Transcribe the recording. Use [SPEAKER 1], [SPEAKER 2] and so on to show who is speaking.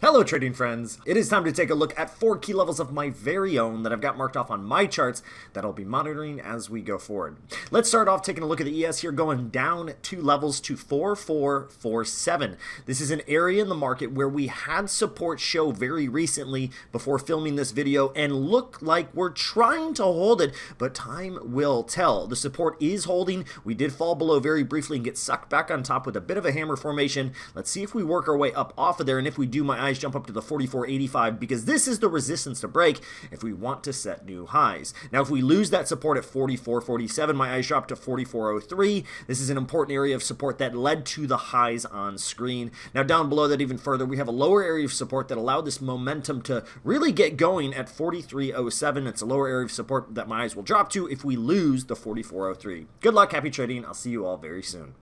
[SPEAKER 1] Hello trading friends! It is time to take a look at 4 key levels of my very own that I've got marked off on my charts that I'll be monitoring as we go forward. Let's start off taking a look at the ES here, going down 2 levels to 4447. This is an area in the market where we had support show very recently before filming this video and look like we're trying to hold it, but time will tell. The support is holding. We did fall below very briefly and get sucked back on top with a bit of a hammer formation. Let's see if we work our way up off of there, and if we do, my eyes jump up to the 4485 because this is the resistance to break if we want to set new highs. Now if we lose that support at 4447, my eyes drop to 4403. This is an important area of support that led to the highs on screen. Now down below that even further, we have a lower area of support that allowed this momentum to really get going at 4307. It's a lower area of support that my eyes will drop to if we lose the 4403. Good luck, happy trading. I'll see you all very soon.